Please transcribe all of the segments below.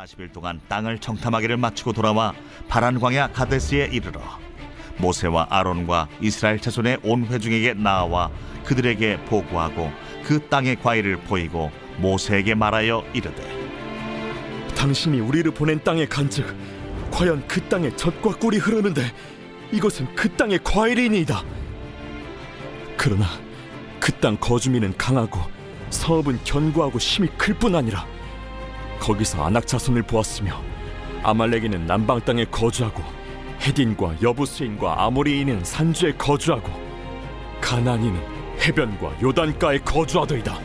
40일 동안 땅을 정탐하기를 마치고 돌아와 파란 광야 가데스에 이르러 모세와 아론과 이스라엘 자손의 온 회중에게 나아와 그들에게 보고하고 그 땅의 과일을 보이고 모세에게 말하여 이르되 당신이 우리를 보낸 땅에 간즉 과연 그 땅에 젖과 꿀이 흐르는데 이것은 그 땅의 과일이니이다. 그러나 그 땅 거주민은 강하고 성읍은 견고하고 힘이 클 뿐 아니라 거기서 아낙 자손을 보았으며 아말렉인은 남방 땅에 거주하고 헤딘과 여부스인과 아모리인은 산지에 거주하고 가나안인은 해변과 요단가에 거주하더이다.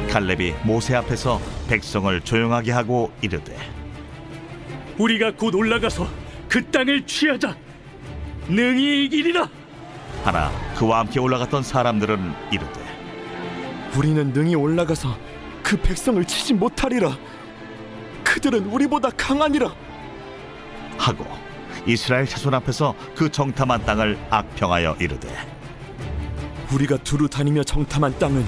갈렙이 모세 앞에서 백성을 조용하게 하고 이르되 우리가 곧 올라가서 그 땅을 취하자. 능히 이기리라. 하나 그와 함께 올라갔던 사람들은 이르되 우리는 능히 올라가서 그 백성을 치지 못하리라. 그들은 우리보다 강하니라 하고 이스라엘 자손 앞에서 그 정탐한 땅을 악평하여 이르되 우리가 두루 다니며 정탐한 땅은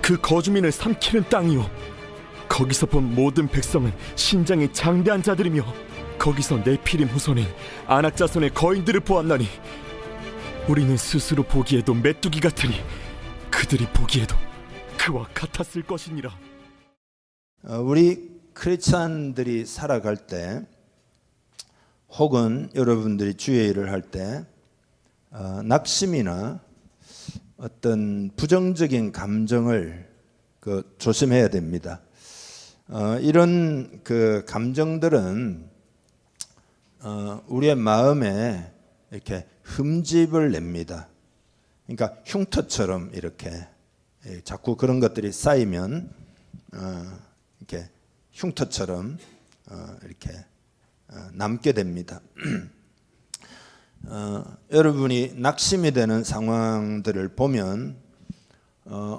그 거주민을 삼키는 땅이요 거기서 본 모든 백성은 신장이 장대한 자들이며 거기서 네피림 후손인 아낙 자손의 거인들을 보았나니 우리는 스스로 보기에도 메뚜기 같으니 그들이 보기에도 그와 같았을 것이니라. 우리 크리스찬들이 살아갈 때 혹은 여러분들이 주의 일을 할 때 낙심이나 어떤 부정적인 감정을 조심해야 됩니다. 이런 감정들은 우리의 마음에 이렇게 흠집을 냅니다. 그러니까 흉터처럼 이렇게 자꾸 그런 것들이 쌓이면 이렇게 흉터처럼 이렇게 남게 됩니다. 여러분이 낙심이 되는 상황들을 보면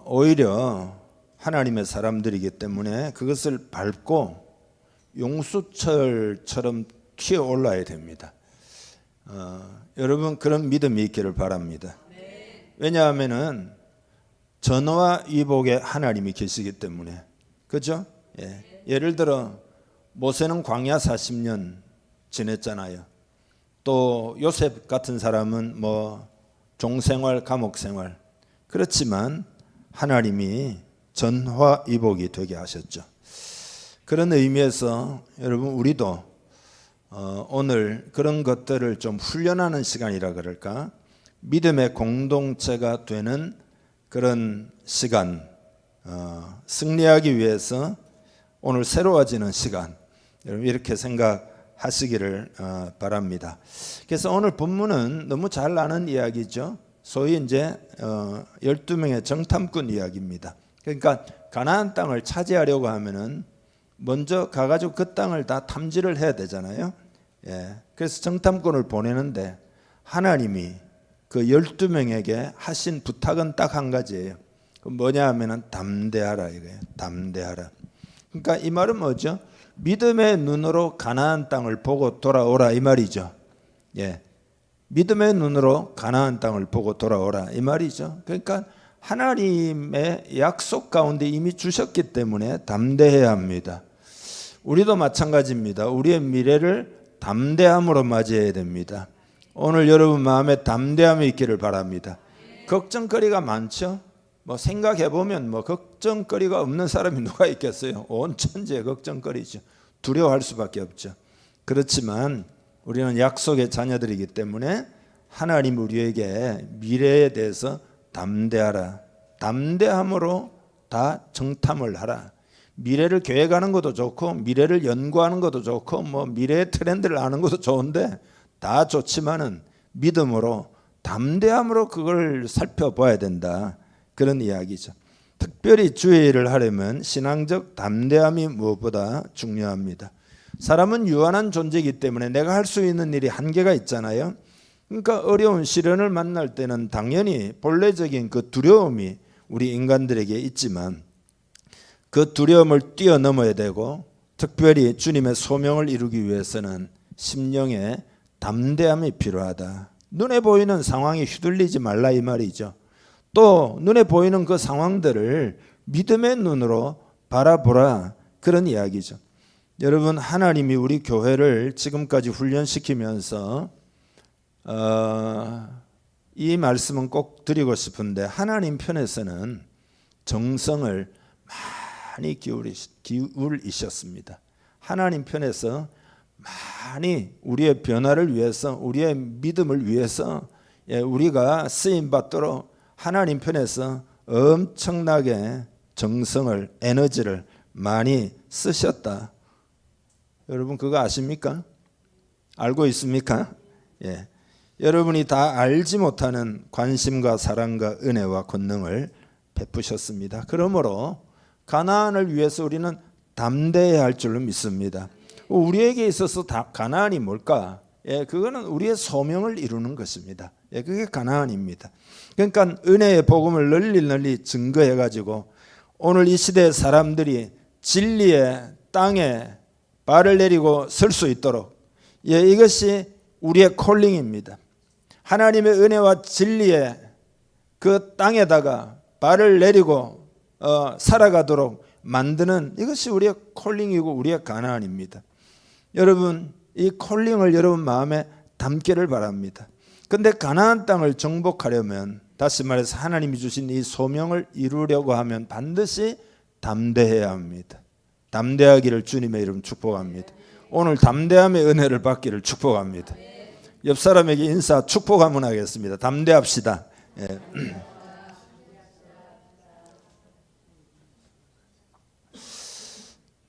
오히려 하나님의 사람들이기 때문에 그것을 밟고 용수철처럼 튀어 올라야 됩니다. 여러분 그런 믿음이 있기를 바랍니다. 왜냐하면은 전어와 위복에 하나님이 계시기 때문에 그죠? 예를 들어 모세는 광야 40년 지냈잖아요. 또 요셉 같은 사람은 종생활, 감옥생활 그렇지만 하나님이 전화위복이 되게 하셨죠. 그런 의미에서 여러분 우리도 오늘 그런 것들을 좀 훈련하는 시간이라 그럴까? 믿음의 공동체가 되는 그런 시간, 승리하기 위해서 오늘 새로워지는 시간, 여러분 이렇게 생각하시기를 바랍니다. 그래서 오늘 본문은 너무 잘 아는 이야기죠. 소위 이제 12명의 정탐꾼 이야기입니다. 그러니까 가나안 땅을 차지하려고 하면은 먼저 가가지고 그 땅을 다 탐지를 해야 되잖아요. 그래서 정탐꾼을 보내는데 하나님이 그 12명에게 하신 부탁은 딱 한 가지예요. 그 뭐냐 하면은 담대하라 이거예요. 담대하라. 그러니까 이 말은 뭐죠? 믿음의 눈으로 가나안 땅을 보고 돌아오라 이 말이죠. 믿음의 눈으로 가나안 땅을 보고 돌아오라 이 말이죠. 그러니까 하나님의 약속 가운데 이미 주셨기 때문에 담대해야 합니다. 우리도 마찬가지입니다. 우리의 미래를 담대함으로 맞이해야 됩니다. 오늘 여러분 마음에 담대함이 있기를 바랍니다. 걱정거리가 많죠. 생각해보면 걱정거리가 없는 사람이 누가 있겠어요. 온 천지에 걱정거리죠. 두려워할 수밖에 없죠. 그렇지만 우리는 약속의 자녀들이기 때문에 하나님 우리에게 미래에 대해서 담대하라. 담대함으로 다 정탐을 하라. 미래를 계획하는 것도 좋고 미래를 연구하는 것도 좋고 미래의 트렌드를 아는 것도 좋은데 다 좋지만은 믿음으로 담대함으로 그걸 살펴봐야 된다. 그런 이야기죠. 특별히 주의를 하려면 신앙적 담대함이 무엇보다 중요합니다. 사람은 유한한 존재이기 때문에 내가 할 수 있는 일이 한계가 있잖아요. 그러니까 어려운 시련을 만날 때는 당연히 본래적인 그 두려움이 우리 인간들에게 있지만 그 두려움을 뛰어넘어야 되고 특별히 주님의 소명을 이루기 위해서는 심령에 담대함이 필요하다. 눈에 보이는 상황에 휘둘리지 말라 이 말이죠. 또 눈에 보이는 그 상황들을 믿음의 눈으로 바라보라. 그런 이야기죠. 여러분, 하나님이 우리 교회를 지금까지 훈련시키면서 이 말씀은 꼭 드리고 싶은데, 하나님 편에서는 정성을 많이 기울이셨습니다. 하나님 편에서 많이 우리의 변화를 위해서, 우리의 믿음을 위해서 우리가 쓰임 받도록 하나님 편에서 엄청나게 정성을, 에너지를 많이 쓰셨다. 여러분 그거 아십니까? 알고 있습니까? 예. 여러분이 다 알지 못하는 관심과 사랑과 은혜와 권능을 베푸셨습니다. 그러므로 가나안을 위해서 우리는 담대해야 할 줄로 믿습니다. 우리에게 있어서 가나안이 뭘까? 예, 그거는 우리의 소명을 이루는 것입니다. 예, 그게 가나안입니다. 그러니까 은혜의 복음을 널리 증거해 가지고 오늘 이 시대의 사람들이 진리의 땅에 발을 내리고 설 수 있도록, 예, 이것이 우리의 콜링입니다. 하나님의 은혜와 진리의 그 땅에다가 발을 내리고 살아가도록 만드는, 이것이 우리의 콜링이고 우리의 가나안입니다. 여러분, 이 콜링을 여러분 마음에 담기를 바랍니다. 근데 가나안 땅을 정복하려면, 다시 말해서 하나님이 주신 이 소명을 이루려고 하면 반드시 담대해야 합니다. 담대하기를 주님의 이름 축복합니다. 오늘 담대함의 은혜를 받기를 축복합니다. 옆 사람에게 인사 축복 한번 하겠습니다. 담대합시다. 예.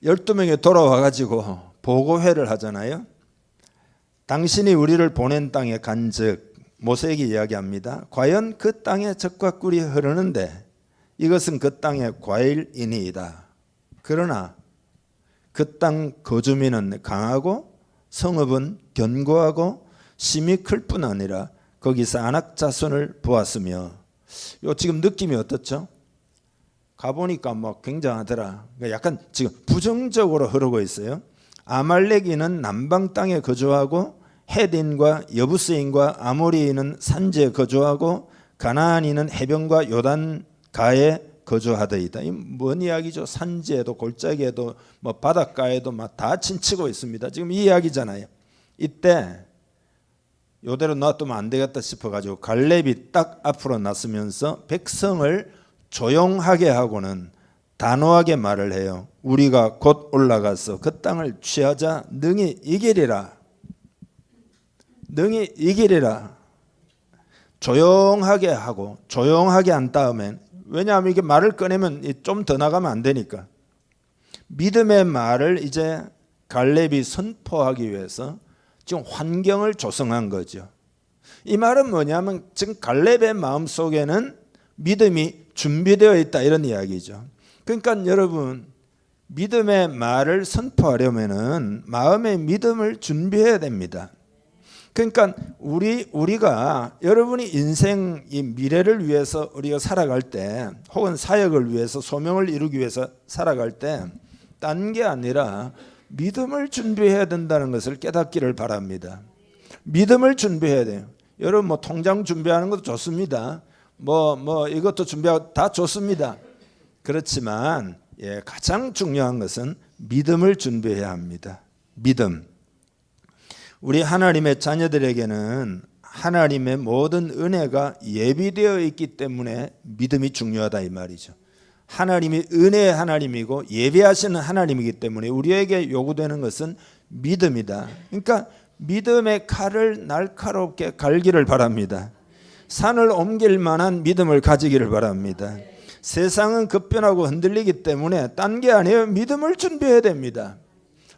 12명이 돌아와 가지고 보고회를 하잖아요. 당신이 우리를 보낸 땅에 간즉, 모세에게 이야기합니다. 과연 그 땅에 젖과 꿀이 흐르는데 이것은 그 땅의 과일이니이다. 그러나 그 땅 거주민은 강하고 성읍은 견고하고 심히 클 뿐 아니라 거기서 아낙 자손을 보았으며, 요 지금 느낌이 어떻죠? 가보니까 뭐 굉장하더라. 약간 지금 부정적으로 흐르고 있어요. 아말렉인은 남방 땅에 거주하고 헤딘과 여부스인과 아모리인은 산지에 거주하고 가나안인은 해변과 요단 가에 거주하더이다. 이 뭔 이야기죠? 산지에도 골짜기에도 뭐 바닷가에도 막 다 친치고 있습니다. 지금 이 이야기잖아요. 이때 요대로 놔두면 안 되겠다 싶어가지고 갈렙이 딱 앞으로 나서면서 백성을 조용하게 하고는 단호하게 말을 해요. 우리가 곧 올라가서 그 땅을 취하자. 능히 이기리라. 능히 이기리라. 조용하게 하고, 조용하게 한 다음엔, 왜냐하면 이게 말을 꺼내면 좀 더 나가면 안 되니까, 믿음의 말을 이제 갈렙이 선포하기 위해서 지금 환경을 조성한 거죠. 이 말은 뭐냐면 지금 갈렙의 마음속에는 믿음이 준비되어 있다, 이런 이야기죠. 그러니까 여러분, 믿음의 말을 선포하려면은 마음의 믿음을 준비해야 됩니다. 그러니까 우리가 여러분이 인생 이 미래를 위해서 우리가 살아갈 때, 혹은 사역을 위해서 소명을 이루기 위해서 살아갈 때 딴 게 아니라 믿음을 준비해야 된다는 것을 깨닫기를 바랍니다. 믿음을 준비해야 돼요. 여러분 뭐 통장 준비하는 것도 좋습니다. 뭐 이것도 준비하고 다 좋습니다. 그렇지만 예, 가장 중요한 것은 믿음을 준비해야 합니다. 믿음. 우리 하나님의 자녀들에게는 하나님의 모든 은혜가 예비되어 있기 때문에 믿음이 중요하다, 이 말이죠. 하나님이 은혜의 하나님이고 예비하시는 하나님이기 때문에 우리에게 요구되는 것은 믿음이다. 그러니까 믿음의 칼을 날카롭게 갈기를 바랍니다. 산을 옮길 만한 믿음을 가지기를 바랍니다. 세상은 급변하고 흔들리기 때문에 딴 게 아니에요. 믿음을 준비해야 됩니다.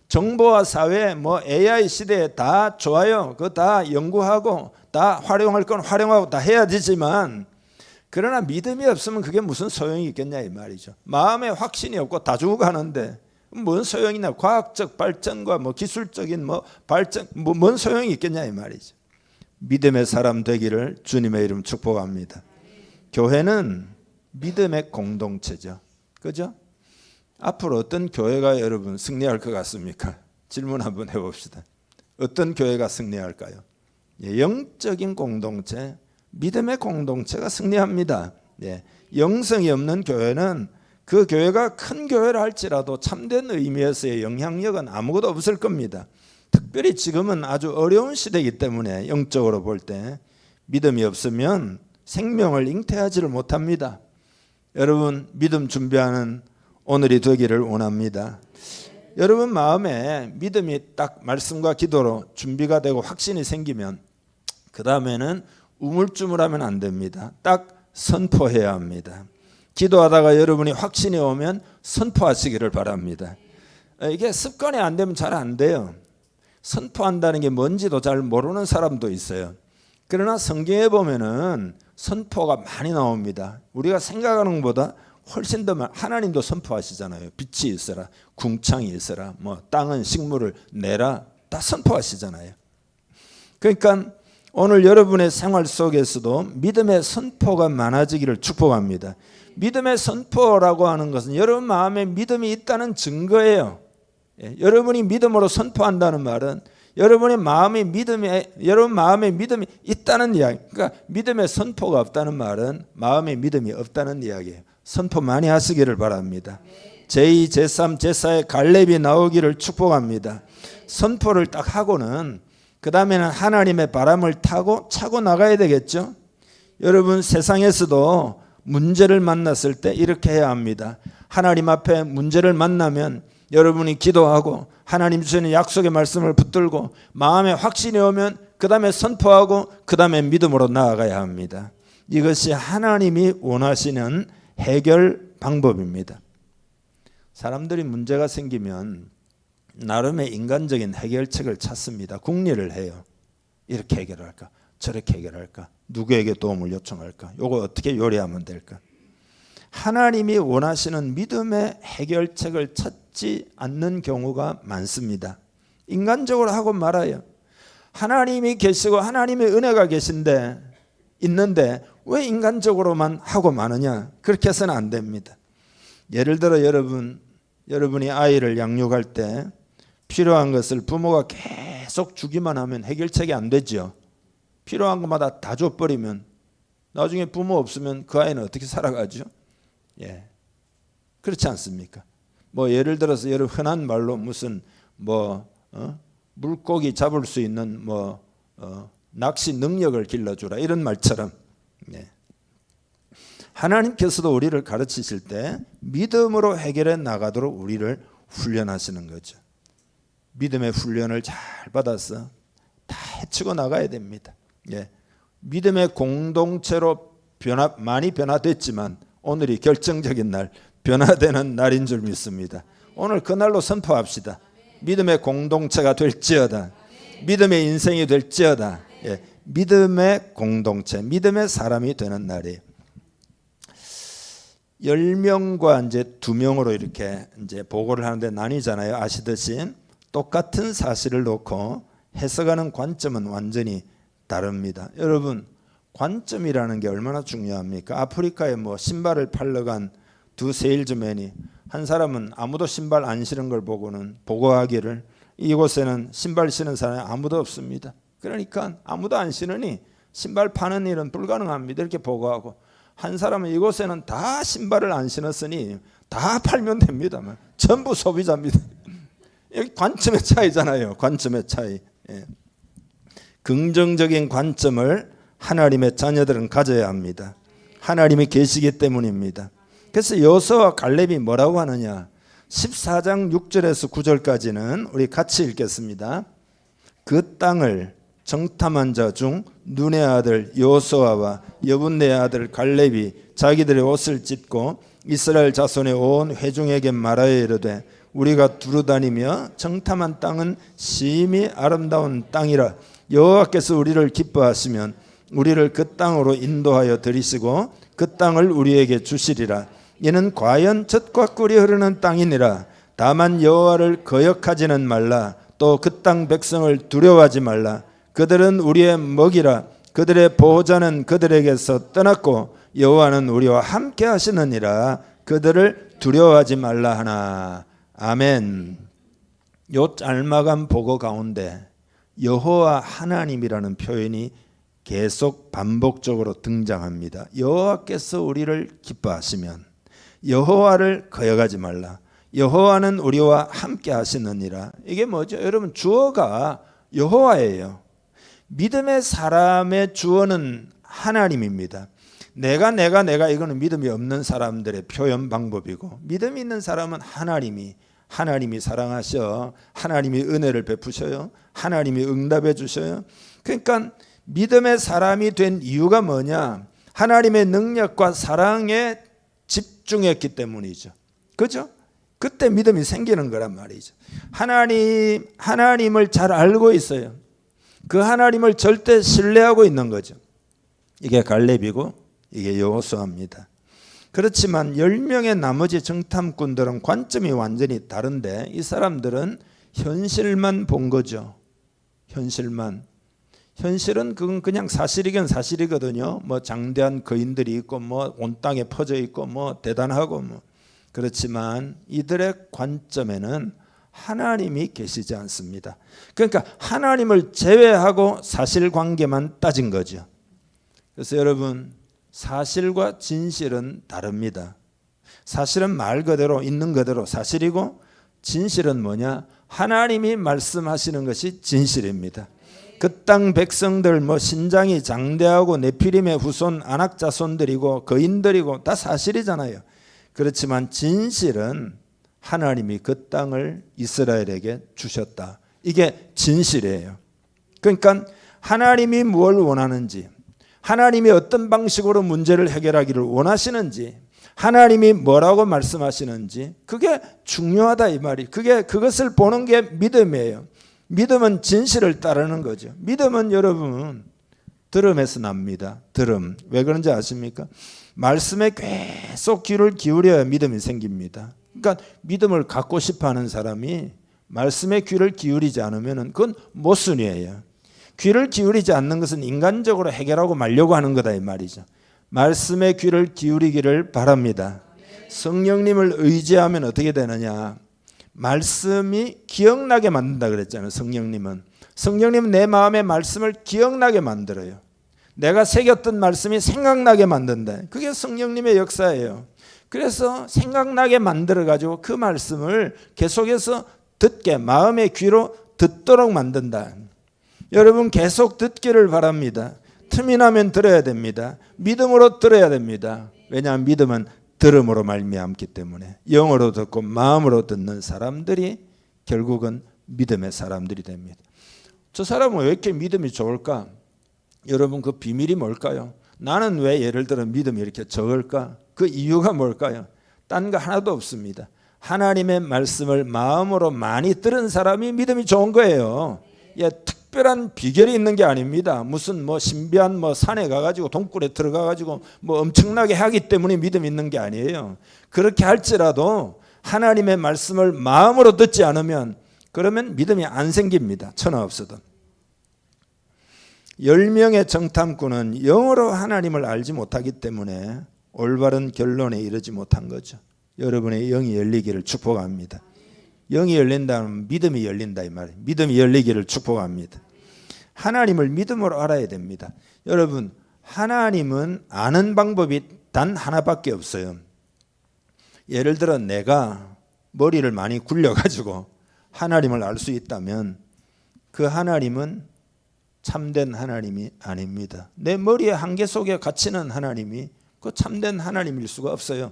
정보화 사회, 뭐 AI 시대에 다 좋아요. 그거 다 연구하고 다 활용할 건 활용하고 다 해야 되지만, 그러나 믿음이 없으면 그게 무슨 소용이 있겠냐, 이 말이죠. 마음에 확신이 없고 다 죽어가는데 뭔 소용이냐. 과학적 발전과 뭐 기술적인 뭐 발전, 뭔 소용이 있겠냐, 이 말이죠. 믿음의 사람 되기를 주님의 이름 축복합니다. 교회는 믿음의 공동체죠. 그죠? 앞으로 어떤 교회가 여러분 승리할 것 같습니까? 질문 한번 해봅시다. 어떤 교회가 승리할까요? 영적인 공동체, 믿음의 공동체가 승리합니다. 영성이 없는 교회는 그 교회가 큰 교회라 할지라도 참된 의미에서의 영향력은 아무것도 없을 겁니다. 특별히 지금은 아주 어려운 시대이기 때문에 영적으로 볼 때 믿음이 없으면 생명을 잉태하지를 못합니다. 여러분 믿음 준비하는 오늘이 되기를 원합니다. 여러분 마음에 믿음이 딱 말씀과 기도로 준비가 되고 확신이 생기면 그 다음에는 우물쭈물하면 안 됩니다. 딱 선포해야 합니다. 기도하다가 여러분이 확신이 오면 선포하시기를 바랍니다. 이게 습관이 안 되면 잘 안 돼요. 선포한다는 게 뭔지도 잘 모르는 사람도 있어요. 그러나 성경에 보면은 선포가 많이 나옵니다. 우리가 생각하는 것보다 훨씬 더 하나님도 선포하시잖아요. 빛이 있어라, 궁창이 있어라, 뭐 땅은 식물을 내라, 다 선포하시잖아요. 그러니까 오늘 여러분의 생활 속에서도 믿음의 선포가 많아지기를 축복합니다. 믿음의 선포라고 하는 것은 여러분 마음에 믿음이 있다는 증거예요. 여러분이 믿음으로 선포한다는 말은 여러분 마음에 믿음이 있다는 이야기. 그러니까 믿음의 선포가 없다는 말은 마음에 믿음이 없다는 이야기예요. 선포 많이 하시기를 바랍니다. 제2, 제3, 제4의 갈렙이 나오기를 축복합니다. 선포를 딱 하고는 그 다음에는 하나님의 바람을 타고 차고 나가야 되겠죠. 여러분 세상에서도 문제를 만났을 때 이렇게 해야 합니다. 하나님 앞에 문제를 만나면 여러분이 기도하고 하나님 주시는 약속의 말씀을 붙들고 마음에 확신이 오면 그 다음에 선포하고 그 다음에 믿음으로 나아가야 합니다. 이것이 하나님이 원하시는 해결 방법입니다. 사람들이 문제가 생기면 나름의 인간적인 해결책을 찾습니다. 궁리를 해요. 이렇게 해결할까? 저렇게 해결할까? 누구에게 도움을 요청할까? 이거 어떻게 요리하면 될까? 하나님이 원하시는 믿음의 해결책을 찾지 않는 경우가 많습니다. 인간적으로 하고 말아요. 하나님이 계시고 하나님의 은혜가 있는데 왜 인간적으로만 하고 마느냐? 그렇게 해서는 안 됩니다. 예를 들어 여러분이 아이를 양육할 때 필요한 것을 부모가 계속 주기만 하면 해결책이 안 되죠. 필요한 것마다 다 줘버리면 나중에 부모 없으면 그 아이는 어떻게 살아가죠? 그렇지 않습니까? 뭐 예를 들어서 여러분 흔한 말로 무슨 물고기 잡을 수 있는 낚시 능력을 길러주라 이런 말처럼 하나님께서도 우리를 가르치실 때 믿음으로 해결해 나가도록 우리를 훈련하시는 거죠. 믿음의 훈련을 잘 받아서 다 헤치고 나가야 됩니다. 믿음의 공동체로 많이 변화됐지만 오늘이 결정적인 날, 변화되는 날인 줄 믿습니다. 오늘 그날로 선포합시다. 믿음의 공동체가 될지어다. 믿음의 인생이 될지어다. 믿음의 공동체, 믿음의 사람이 되는 날이에요. 10명과 이제 2명으로 이렇게 이제 보고를 하는데 나뉘잖아요. 아시듯이 똑같은 사실을 놓고 해석하는 관점은 완전히 다릅니다. 여러분 관점이라는 게 얼마나 중요합니까? 아프리카에 신발을 팔러 간 두 세일즈맨이 한 사람은 아무도 신발 안 신은 걸 보고는 보고하기를 이곳에는 신발 신은 사람이 아무도 없습니다. 그러니까 아무도 안 신으니 신발 파는 일은 불가능합니다. 이렇게 보고하고 한 사람은 이곳에는 다 신발을 안 신었으니 다 팔면 됩니다. 전부 소비자입니다. 여기 관점의 차이잖아요. 관점의 차이. 긍정적인 관점을 하나님의 자녀들은 가져야 합니다. 하나님이 계시기 때문입니다. 그래서 여호수아와 갈렙이 뭐라고 하느냐? 14장 6절에서 9절까지는 우리 같이 읽겠습니다. 그 땅을 정탐한 자 중 눈의 아들 여호수아와 여분네의 아들 갈렙이 자기들의 옷을 찢고 이스라엘 자손의 온 회중에게 말하여 이르되 우리가 두루다니며 정탐한 땅은 심히 아름다운 땅이라 여호와께서 우리를 기뻐하시면 우리를 그 땅으로 인도하여 들이시고 그 땅을 우리에게 주시리라. 이는 과연 젖과 꿀이 흐르는 땅이니라. 다만 여호와를 거역하지는 말라. 또 그 땅 백성을 두려워하지 말라. 그들은 우리의 먹이라. 그들의 보호자는 그들에게서 떠났고 여호와는 우리와 함께 하시느니라. 그들을 두려워하지 말라 하나. 아멘. 요 짤막한 보고 가운데 여호와 하나님이라는 표현이 계속 반복적으로 등장합니다. 여호와께서 우리를 기뻐하시면 여호와를 거역하지 말라. 여호와는 우리와 함께 하시느니라. 이게 뭐죠? 여러분, 주어가 여호와예요. 믿음의 사람의 주어는 하나님입니다. 내가 이거는 믿음이 없는 사람들의 표현 방법이고, 믿음이 있는 사람은 하나님이 사랑하셔, 하나님이 은혜를 베푸셔요, 하나님이 응답해 주셔요. 그러니까 믿음의 사람이 된 이유가 뭐냐? 하나님의 능력과 사랑에 집중했기 때문이죠. 그죠? 그때 믿음이 생기는 거란 말이죠. 하나님을 잘 알고 있어요. 그 하나님을 절대 신뢰하고 있는 거죠. 이게 갈렙이고 이게 여호수아입니다. 그렇지만 10명의 나머지 정탐꾼들은 관점이 완전히 다른데, 이 사람들은 현실만 본 거죠. 현실은 그건 그냥 사실이긴 사실이거든요. 뭐 장대한 거인들이 있고 뭐 온 땅에 퍼져 있고 뭐 대단하고 뭐. 그렇지만 이들의 관점에는 하나님이 계시지 않습니다. 그러니까 하나님을 제외하고 사실관계만 따진 거죠. 그래서 여러분, 사실과 진실은 다릅니다. 사실은 말 그대로 있는 그대로 사실이고, 진실은 뭐냐? 하나님이 말씀하시는 것이 진실입니다. 그 땅 백성들 뭐 신장이 장대하고 네피림의 후손 아낙 자손들이고 거인들이고 다 사실이잖아요. 그렇지만 진실은 하나님이 그 땅을 이스라엘에게 주셨다. 이게 진실이에요. 그러니까 하나님이 뭘 원하는지, 하나님이 어떤 방식으로 문제를 해결하기를 원하시는지, 하나님이 뭐라고 말씀하시는지, 그게 중요하다 이 말이. 그것을 보는 게 믿음이에요. 믿음은 진실을 따르는 거죠. 믿음은 여러분 들음에서 납니다. 들음. 왜 그런지 아십니까? 말씀에 계속 귀를 기울여야 믿음이 생깁니다. 그러니까 믿음을 갖고 싶어하는 사람이 말씀에 귀를 기울이지 않으면 그건 모순이에요. 귀를 기울이지 않는 것은 인간적으로 해결하고 말려고 하는 거다 이 말이죠. 말씀에 귀를 기울이기를 바랍니다. 성령님을 의지하면 어떻게 되느냐? 말씀이 기억나게 만든다 그랬잖아요. 성령님은 내 마음의 말씀을 기억나게 만들어요. 내가 새겼던 말씀이 생각나게 만든다. 그게 성령님의 역사예요. 그래서 생각나게 만들어 가지고 그 말씀을 계속해서 듣게, 마음의 귀로 듣도록 만든다. 여러분, 계속 듣기를 바랍니다. 틈이 나면 들어야 됩니다. 믿음으로 들어야 됩니다. 왜냐하면 믿음은 들음으로 말미암기 때문에, 영어로 듣고 마음으로 듣는 사람들이 결국은 믿음의 사람들이 됩니다. 저 사람은 왜 이렇게 믿음이 좋을까? 여러분, 그 비밀이 뭘까요? 나는 왜 예를 들어 믿음이 이렇게 적을까? 그 이유가 뭘까요? 딴 거 하나도 없습니다. 하나님의 말씀을 마음으로 많이 들은 사람이 믿음이 좋은 거예요. 특별한 비결이 있는 게 아닙니다. 무슨 뭐 신비한 뭐 산에 가가지고 동굴에 들어가가지고 뭐 엄청나게 하기 때문에 믿음이 있는 게 아니에요. 그렇게 할지라도 하나님의 말씀을 마음으로 듣지 않으면 그러면 믿음이 안 생깁니다. 천하 없어도. 10명의 정탐꾼은 영어로 하나님을 알지 못하기 때문에 올바른 결론에 이르지 못한 거죠. 여러분의 영이 열리기를 축복합니다. 영이 열린다면 믿음이 열린다 이 말이에요. 믿음이 열리기를 축복합니다. 하나님을 믿음으로 알아야 됩니다. 여러분, 하나님은 아는 방법이 단 하나밖에 없어요. 예를 들어 내가 머리를 많이 굴려가지고 하나님을 알 수 있다면 그 하나님은 참된 하나님이 아닙니다. 내 머리의 한계 속에 갇히는 하나님이 그 참된 하나님일 수가 없어요.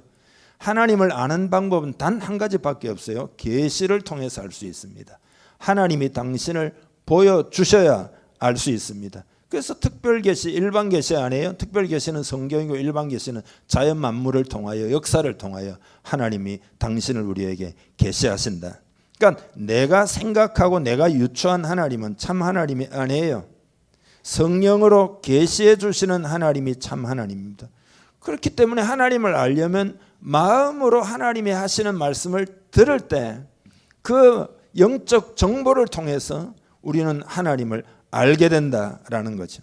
하나님을 아는 방법은 단 한 가지밖에 없어요. 계시를 통해서 알 수 있습니다. 하나님이 당신을 보여주셔야 알 수 있습니다. 그래서 특별계시, 일반계시 아니에요. 특별계시는 성경이고 일반계시는 자연 만물을 통하여, 역사를 통하여 하나님이 당신을 우리에게 계시하신다. 그러니까 내가 생각하고 내가 유추한 하나님은 참 하나님이 아니에요. 성령으로 계시해 주시는 하나님이 참 하나님입니다. 그렇기 때문에 하나님을 알려면 마음으로 하나님이 하시는 말씀을 들을 때 그 영적 정보를 통해서 우리는 하나님을 알게 된다라는 거죠.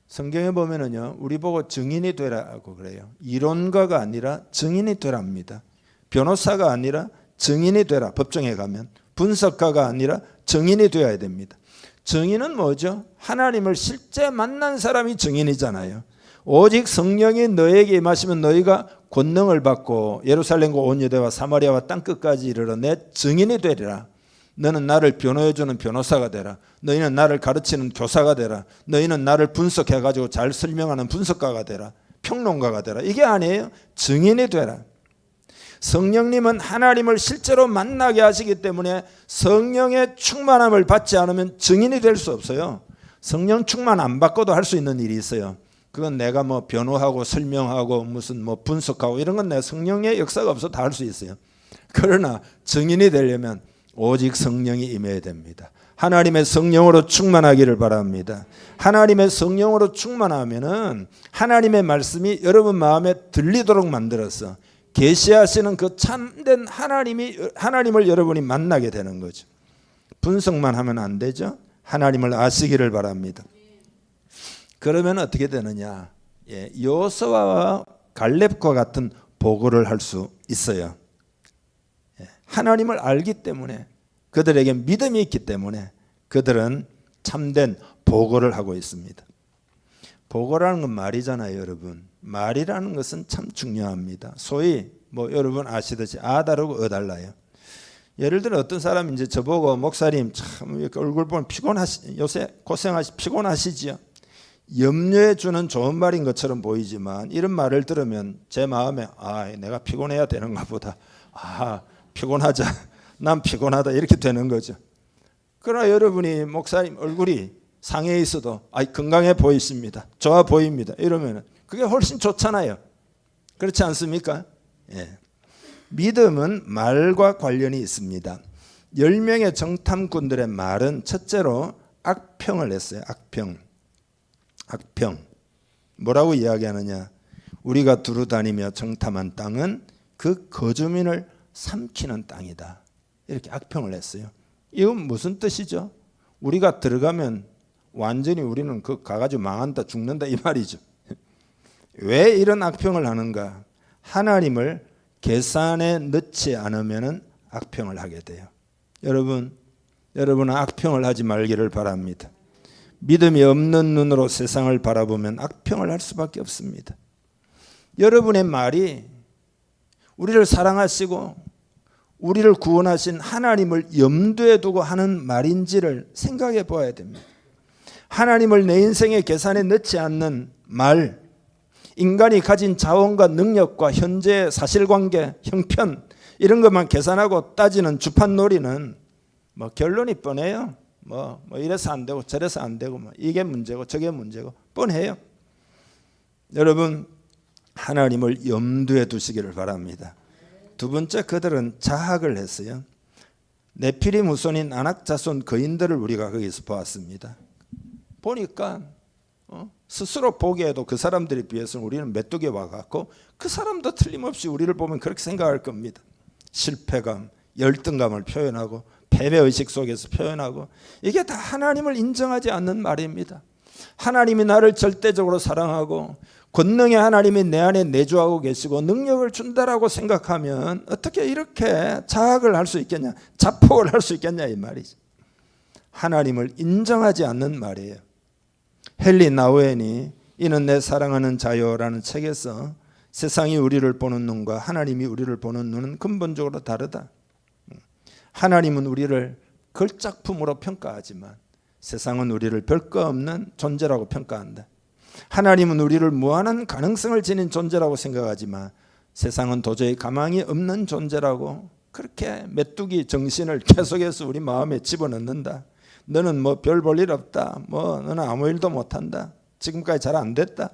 성경에 보면은요, 우리 보고 증인이 되라고 그래요. 이론가가 아니라 증인이 되랍니다. 변호사가 아니라 증인이 되라. 법정에 가면 분석가가 아니라 증인이 되어야 됩니다. 증인은 뭐죠? 하나님을 실제 만난 사람이 증인이잖아요. 오직 성령이 너에게 임하시면 너희가 권능을 받고 예루살렘과 온 유대와 사마리아와 땅끝까지 이르러 내 증인이 되리라. 너는 나를 변호해주는 변호사가 되라. 너희는 나를 가르치는 교사가 되라. 너희는 나를 분석해가지고 잘 설명하는 분석가가 되라. 평론가가 되라. 이게 아니에요. 증인이 되라. 성령님은 하나님을 실제로 만나게 하시기 때문에 성령의 충만함을 받지 않으면 증인이 될 수 없어요. 성령 충만 안 받고도 할 수 있는 일이 있어요. 그건 내가 뭐 변호하고 설명하고 무슨 뭐 분석하고 이런 건 내 성령의 역사가 없어 다 할 수 있어요. 그러나 증인이 되려면 오직 성령이 임해야 됩니다. 하나님의 성령으로 충만하기를 바랍니다. 하나님의 성령으로 충만하면은 하나님의 말씀이 여러분 마음에 들리도록 만들어서 계시하시는 그 참된 하나님을 여러분이 만나게 되는 거죠. 분석만 하면 안 되죠. 하나님을 아시기를 바랍니다. 그러면 어떻게 되느냐? 여호수아와 갈렙과 같은 보고를 할 수 있어요. 하나님을 알기 때문에, 그들에게 믿음이 있기 때문에 그들은 참된 보고를 하고 있습니다. 보고라는 건 말이잖아요, 여러분. 말이라는 것은 참 중요합니다. 소위 뭐 여러분 아시듯이 아 다르고 어 달라요. 예를 들어 어떤 사람이 이제 저보고 목사님 참 이렇게 얼굴 보면 요새 피곤하시지요. 염려해 주는 좋은 말인 것처럼 보이지만 이런 말을 들으면 제 마음에 내가 피곤해야 되는가 보다. 피곤하자. 난 피곤하다 이렇게 되는 거죠. 그러나 여러분이 목사님 얼굴이 상해 있어도 건강해 보이십니다. 좋아 보입니다. 이러면 그게 훨씬 좋잖아요. 그렇지 않습니까? 믿음은 말과 관련이 있습니다. 10명의 정탐꾼들의 말은 첫째로 악평을 했어요. 악평. 뭐라고 이야기하느냐? 우리가 두루 다니며 정탐한 땅은 그 거주민을 삼키는 땅이다. 이렇게 악평을 했어요. 이건 무슨 뜻이죠? 우리가 들어가면 완전히 우리는 그 가가지고 망한다, 죽는다 이 말이죠. 왜 이런 악평을 하는가? 하나님을 계산에 넣지 않으면 악평을 하게 돼요. 여러분은 악평을 하지 말기를 바랍니다. 믿음이 없는 눈으로 세상을 바라보면 악평을 할 수밖에 없습니다. 여러분의 말이 우리를 사랑하시고 우리를 구원하신 하나님을 염두에 두고 하는 말인지를 생각해 보아야 됩니다. 하나님을 내 인생의 계산에 넣지 않는 말, 인간이 가진 자원과 능력과 현재의 사실관계, 형편 이런 것만 계산하고 따지는 주판놀이는 뭐 결론이 뻔해요. 뭐 이래서 안 되고 저래서 안 되고 뭐 이게 문제고 저게 문제고 뻔해요. 여러분 하나님을 염두에 두시기를 바랍니다. 두 번째, 그들은 자학을 했어요. 네피림 후손인 아낙 자손 거인들을 우리가 거기서 보았습니다. 보니까 스스로 보기에도 그 사람들에 비해서는 우리는 메뚜기에 와갖고 그 사람도 틀림없이 우리를 보면 그렇게 생각할 겁니다. 실패감, 열등감을 표현하고 패배의식 속에서 표현하고 이게 다 하나님을 인정하지 않는 말입니다. 하나님이 나를 절대적으로 사랑하고 권능의 하나님이 내 안에 내주하고 계시고 능력을 준다라고 생각하면 어떻게 이렇게 자학을 할 수 있겠냐, 자폭을 할 수 있겠냐 이 말이죠. 하나님을 인정하지 않는 말이에요. 헨리 나우엔이 이는 내 사랑하는 자요라는 책에서 세상이 우리를 보는 눈과 하나님이 우리를 보는 눈은 근본적으로 다르다. 하나님은 우리를 걸작품으로 평가하지만 세상은 우리를 별거 없는 존재라고 평가한다. 하나님은 우리를 무한한 가능성을 지닌 존재라고 생각하지만 세상은 도저히 가망이 없는 존재라고 그렇게 메뚜기 정신을 계속해서 우리 마음에 집어넣는다. 너는 뭐 별 볼 일 없다. 뭐 너는 아무 일도 못한다. 지금까지 잘 안 됐다.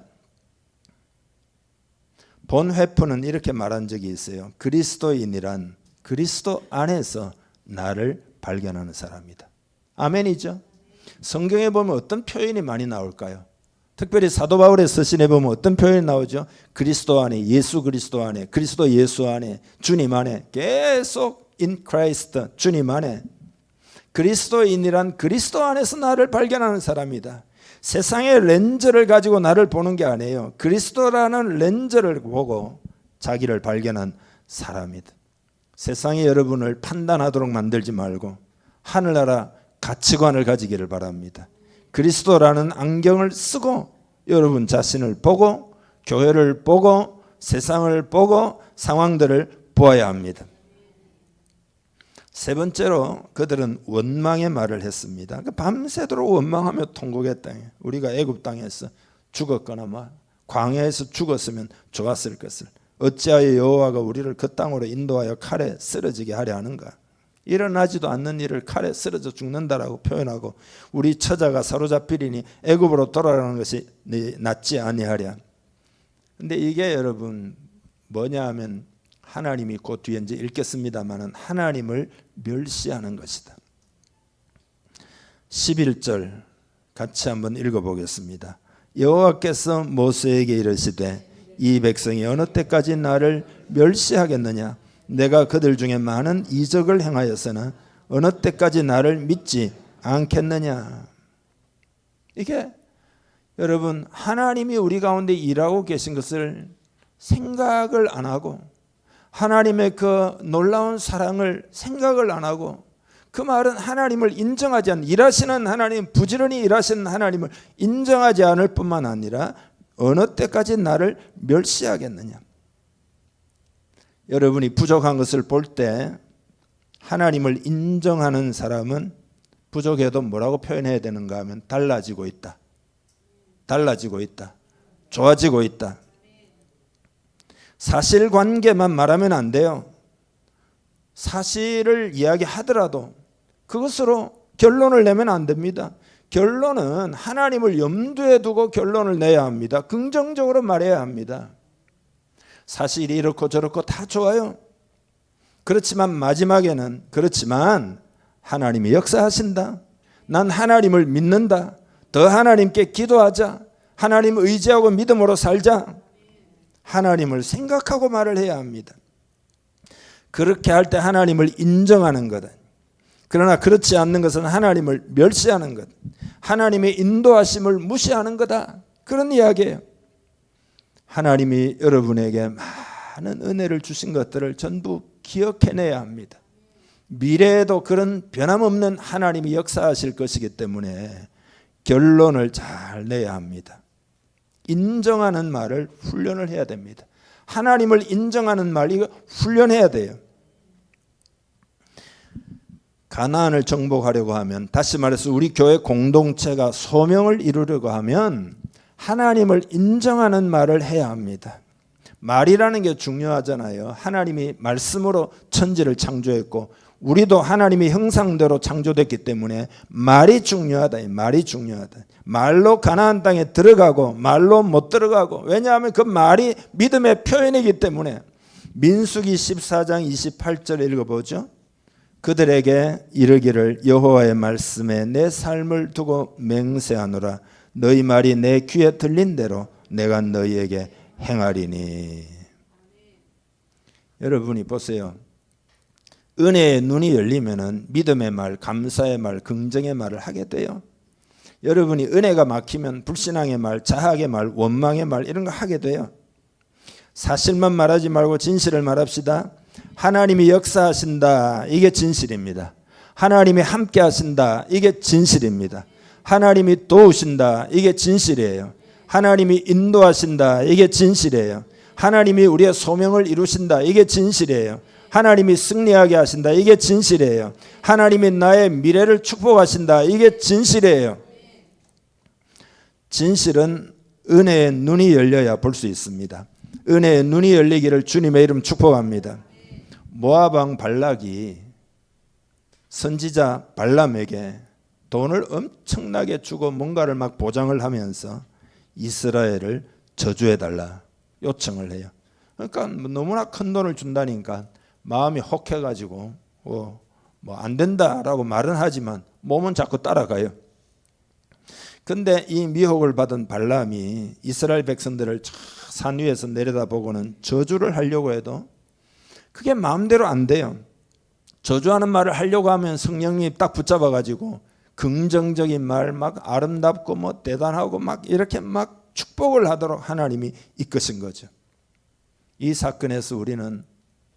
본 회프는 이렇게 말한 적이 있어요. 그리스도인이란 그리스도 안에서 나를 발견하는 사람이다. 아멘이죠. 성경에 보면 어떤 표현이 많이 나올까요? 특별히 사도 바울의 서신에 보면 어떤 표현이 나오죠? 그리스도 안에, 예수 그리스도 안에, 그리스도 예수 안에, 주님 안에, 계속 in Christ, 주님 안에. 그리스도인이란 그리스도 안에서 나를 발견하는 사람이다. 세상의 렌즈를 가지고 나를 보는 게 아니에요. 그리스도라는 렌즈를 보고 자기를 발견한 사람이다. 세상이 여러분을 판단하도록 만들지 말고 하늘나라 가치관을 가지기를 바랍니다. 그리스도라는 안경을 쓰고 여러분 자신을 보고 교회를 보고 세상을 보고 상황들을 보아야 합니다. 세 번째로 그들은 원망의 말을 했습니다. 밤새도록 원망하며 통곡했다. 우리가 애굽 땅에서 죽었거나 뭐 광야에서 죽었으면 좋았을 것을 어찌하여 여호와가 우리를 그 땅으로 인도하여 칼에 쓰러지게 하려 하는가. 일어나지도 않는 일을 칼에 쓰러져 죽는다라고 표현하고 우리 처자가 사로잡히리니 애굽으로 돌아가는 것이 낫지 아니하랴. 근데 이게 여러분 뭐냐 하면 하나님이 그 뒤에 이제 읽겠습니다마는 하나님을 멸시하는 것이다. 11절 같이 한번 읽어보겠습니다. 여호와께서 모세에게 이르시되 이 백성이 어느 때까지 나를 멸시하겠느냐. 내가 그들 중에 많은 이적을 행하였으나 어느 때까지 나를 믿지 않겠느냐. 이게 여러분 하나님이 우리 가운데 일하고 계신 것을 생각을 안 하고 하나님의 그 놀라운 사랑을 생각을 안 하고 그 말은 하나님을 인정하지 않는 일하시는 하나님, 부지런히 일하시는 하나님을 인정하지 않을 뿐만 아니라 어느 때까지 나를 멸시하겠느냐. 여러분이 부족한 것을 볼 때 하나님을 인정하는 사람은 부족해도 뭐라고 표현해야 되는가 하면 달라지고 있다. 달라지고 있다. 좋아지고 있다. 사실관계만 말하면 안 돼요. 사실을 이야기하더라도 그것으로 결론을 내면 안 됩니다. 결론은 하나님을 염두에 두고 결론을 내야 합니다. 긍정적으로 말해야 합니다. 사실이 이렇고 저렇고 다 좋아요. 그렇지만 마지막에는 그렇지만 하나님이 역사하신다. 난 하나님을 믿는다. 더 하나님께 기도하자. 하나님 의지하고 믿음으로 살자. 하나님을 생각하고 말을 해야 합니다. 그렇게 할 때 하나님을 인정하는 거다. 그러나 그렇지 않는 것은 하나님을 멸시하는 것. 하나님의 인도하심을 무시하는 거다. 그런 이야기예요. 하나님이 여러분에게 많은 은혜를 주신 것들을 전부 기억해내야 합니다. 미래에도 그런 변함없는 하나님이 역사하실 것이기 때문에 결론을 잘 내야 합니다. 인정하는 말을 훈련을 해야 됩니다. 하나님을 인정하는 말 이거 훈련해야 돼요. 가나안을 정복하려고 하면 다시 말해서 우리 교회 공동체가 소명을 이루려고 하면 하나님을 인정하는 말을 해야 합니다. 말이라는 게 중요하잖아요. 하나님이 말씀으로 천지를 창조했고 우리도 하나님의 형상대로 창조됐기 때문에 말이 중요하다. 말이 중요하다. 말로 가나안 땅에 들어가고 말로 못 들어가고 왜냐하면 그 말이 믿음의 표현이기 때문에 민수기 14장 28절 읽어보죠. 그들에게 이르기를 여호와의 말씀에 내 삶을 두고 맹세하노라. 너희 말이 내 귀에 들린 대로 내가 너희에게 행하리니. 여러분이 보세요. 은혜의 눈이 열리면은 믿음의 말, 감사의 말, 긍정의 말을 하게 돼요. 여러분이 은혜가 막히면 불신앙의 말, 자학의 말, 원망의 말 이런 거 하게 돼요. 사실만 말하지 말고 진실을 말합시다. 하나님이 역사하신다. 이게 진실입니다. 하나님이 함께 하신다. 이게 진실입니다. 하나님이 도우신다. 이게 진실이에요. 하나님이 인도하신다. 이게 진실이에요. 하나님이 우리의 소명을 이루신다. 이게 진실이에요. 하나님이 승리하게 하신다. 이게 진실이에요. 하나님이 나의 미래를 축복하신다. 이게 진실이에요. 진실은 은혜의 눈이 열려야 볼 수 있습니다. 은혜의 눈이 열리기를 주님의 이름 축복합니다. 모압 왕 발락이 선지자 발람에게 돈을 엄청나게 주고 뭔가를 막 보장을 하면서 이스라엘을 저주해달라 요청을 해요. 그러니까 너무나 큰 돈을 준다니까 마음이 혹해가지고 뭐 안 된다라고 말은 하지만 몸은 자꾸 따라가요. 근데 이 미혹을 받은 발람이 이스라엘 백성들을 산 위에서 내려다보고는 저주를 하려고 해도 그게 마음대로 안 돼요. 저주하는 말을 하려고 하면 성령이 딱 붙잡아가지고 긍정적인 말, 막 아름답고 뭐 대단하고 막 이렇게 막 축복을 하도록 하나님이 이끄신 거죠. 이 사건에서 우리는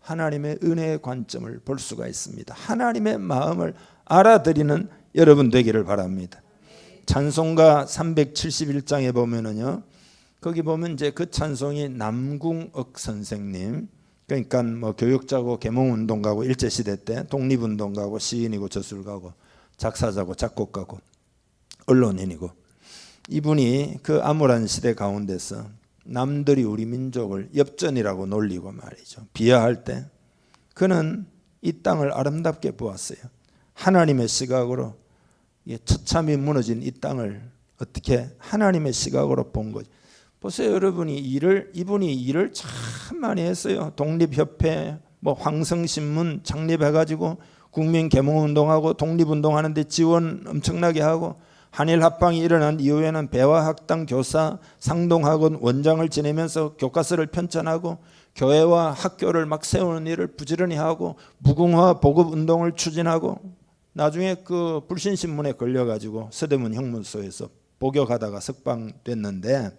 하나님의 은혜의 관점을 볼 수가 있습니다. 하나님의 마음을 알아들이는 여러분 되기를 바랍니다. 찬송가 371장에 보면은요, 거기 보면 이제 그 찬송이 남궁옥 선생님, 그러니까 뭐 교육자고 계몽운동가고 일제시대 때 독립운동가고 시인이고 저술가고 작사자고 작곡가고 언론인이고, 이분이 그 암울한 시대 가운데서 남들이 우리 민족을 엽전이라고 놀리고 말이죠, 비하할 때 그는 이 땅을 아름답게 보았어요. 하나님의 시각으로 처참히 무너진 이 땅을 어떻게 하나님의 시각으로 본 거죠. 보세요, 여러분이 이분이 일을 참 많이 했어요. 독립협회, 뭐 황성신문 창립해가지고 국민계몽운동하고 독립운동하는데 지원 엄청나게 하고, 한일합방이 일어난 이후에는 배화학당 교사, 상동학원 원장을 지내면서 교과서를 편찬하고 교회와 학교를 막 세우는 일을 부지런히 하고 무궁화 보급운동을 추진하고, 나중에 그 불신신문에 걸려가지고 서대문 형무소에서 복역하다가 석방됐는데,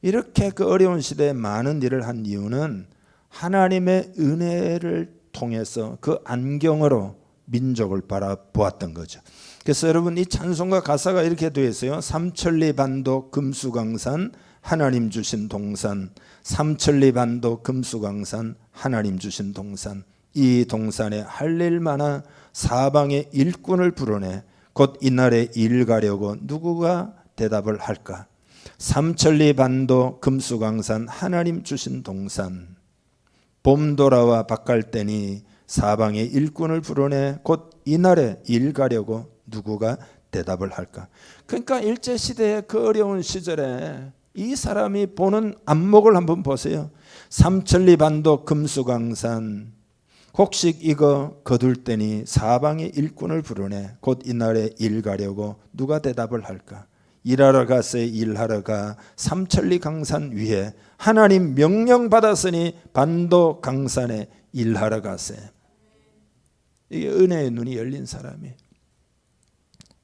이렇게 그 어려운 시대에 많은 일을 한 이유는 하나님의 은혜를 통해서 그 안경으로 민족을 바라보았던 거죠. 그래서 여러분, 이 찬송가 가사가 이렇게 되어 있어요. 삼천리 반도 금수강산 하나님 주신 동산, 삼천리 반도 금수강산 하나님 주신 동산, 이 동산에 할 일 많아 사방의 일꾼을 불어내 곧 이날에 일 가려고 누구가 대답을 할까. 삼천리 반도 금수강산 하나님 주신 동산, 봄 돌아와 밭갈 때니 사방의 일꾼을 불어내 곧 이날에 일 가려고 누구가 대답을 할까. 그러니까 일제시대의 그 어려운 시절에 이 사람이 보는 안목을 한번 보세요. 삼천리 반도 금수강산, 곡식 이거 거둘 때니 사방의 일꾼을 불어내 곧 이날에 일 가려고 누가 대답을 할까. 일하러 가세 일하러 가 삼천리 강산 위에 하나님 명령 받았으니 반도 강산에 일하러 가세. 이게 은혜의 눈이 열린 사람이,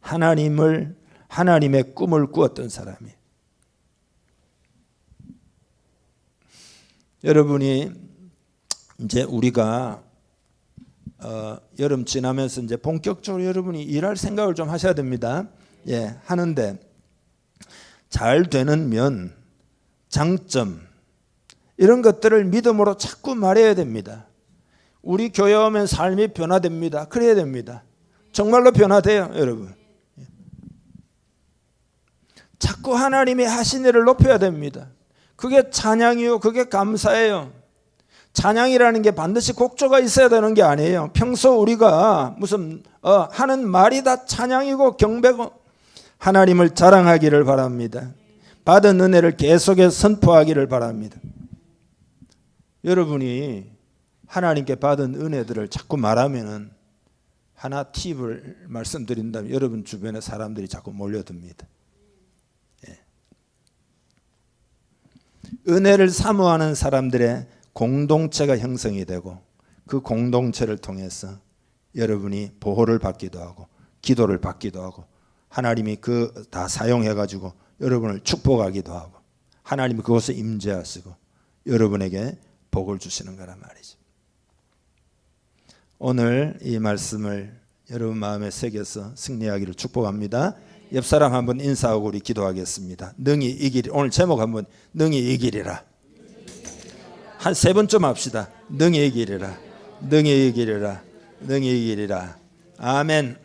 하나님의 꿈을 꾸었던 사람이. 여러분이 이제 우리가 여름 지나면서 이제 본격적으로 여러분이 일할 생각을 좀 하셔야 됩니다. 예, 하는데 잘 되는 면, 장점 이런 것들을 믿음으로 자꾸 말해야 됩니다. 우리 교회 오면 삶이 변화됩니다. 그래야 됩니다. 정말로 변화돼요, 여러분. 자꾸 하나님이 하신 일을 높여야 됩니다. 그게 찬양이요, 그게 감사예요. 찬양이라는 게 반드시 곡조가 있어야 되는 게 아니에요. 평소 우리가 무슨 하는 말이 다 찬양이고 경배고, 하나님을 자랑하기를 바랍니다. 받은 은혜를 계속해서 선포하기를 바랍니다. 여러분이 하나님께 받은 은혜들을 자꾸 말하면은, 하나 팁을 말씀드린다면 여러분 주변에 사람들이 자꾸 몰려듭니다. 예. 은혜를 사모하는 사람들의 공동체가 형성이 되고, 그 공동체를 통해서 여러분이 보호를 받기도 하고 기도를 받기도 하고, 하나님이 그 다 사용해 가지고 여러분을 축복하기도 하고, 하나님이 그것을 임재하시고 여러분에게 복을 주시는 거란 말이죠. 오늘 이 말씀을 여러분 마음에 새겨서 승리하기를 축복합니다. 옆 사람 한번 인사하고 우리 기도하겠습니다. 능히 이기리. 오늘 제목 한번 능히 이기리라. 한 3번쯤 합시다. 능히 이기리라. 능히 이기리라. 능히 이기리라. 아멘.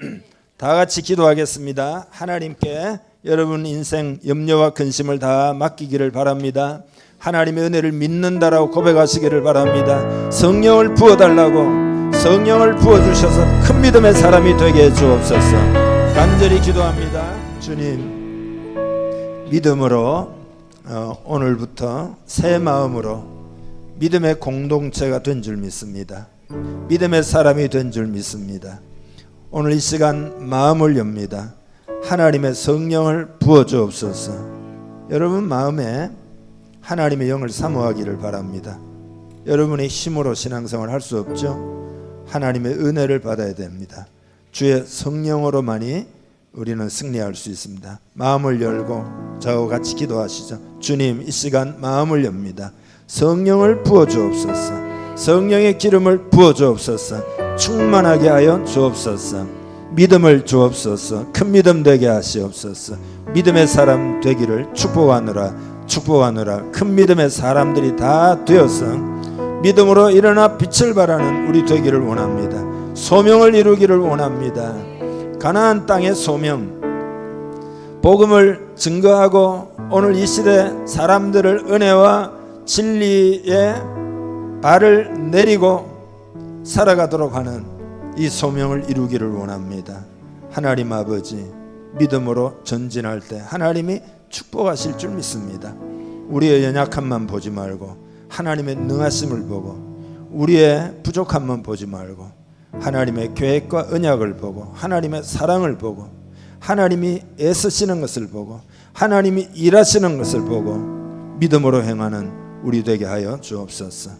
다 같이 기도하겠습니다. 하나님께 여러분 인생 염려와 근심을 다 맡기기를 바랍니다. 하나님의 은혜를 믿는다라고 고백하시기를 바랍니다. 성령을 부어달라고, 성령을 부어주셔서 큰 믿음의 사람이 되게 해주옵소서. 간절히 기도합니다. 주님, 믿음으로 오늘부터 새 마음으로 믿음의 공동체가 된 줄 믿습니다. 믿음의 사람이 된 줄 믿습니다. 오늘 이 시간 마음을 엽니다. 하나님의 성령을 부어주옵소서. 여러분 마음에 하나님의 영을 사모하기를 바랍니다. 여러분의 힘으로 신앙생활을 할 수 없죠. 하나님의 은혜를 받아야 됩니다. 주의 성령으로만이 우리는 승리할 수 있습니다. 마음을 열고 저와 같이 기도하시죠. 주님, 이 시간 마음을 엽니다. 성령을 부어주옵소서. 성령의 기름을 부어주옵소서. 충만하게 하여 주옵소서. 믿음을 주옵소서. 큰 믿음 되게 하시옵소서. 믿음의 사람 되기를 축복하느라 축복하느라 큰 믿음의 사람들이 다 되어서 믿음으로 일어나 빛을 발하는 우리 되기를 원합니다. 소명을 이루기를 원합니다. 가나안 땅의 소명, 복음을 증거하고 오늘 이 시대 사람들을 은혜와 진리에 발을 내리고 살아가도록 하는 이 소명을 이루기를 원합니다. 하나님 아버지, 믿음으로 전진할 때 하나님이 축복하실 줄 믿습니다. 우리의 연약함만 보지 말고 하나님의 능하심을 보고, 우리의 부족함만 보지 말고 하나님의 계획과 언약을 보고 하나님의 사랑을 보고 하나님이 애쓰시는 것을 보고 하나님이 일하시는 것을 보고 믿음으로 행하는 우리 되게 하여 주옵소서.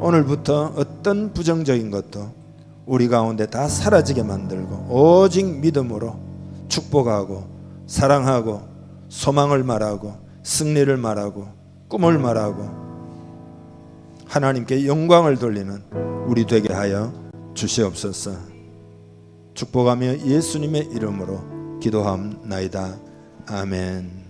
오늘부터 어떤 부정적인 것도 우리 가운데 다 사라지게 만들고 오직 믿음으로 축복하고 사랑하고 소망을 말하고 승리를 말하고 꿈을 말하고 하나님께 영광을 돌리는 우리 되게 하여 주시옵소서. 축복하며 예수님의 이름으로 기도함나이다. 아멘.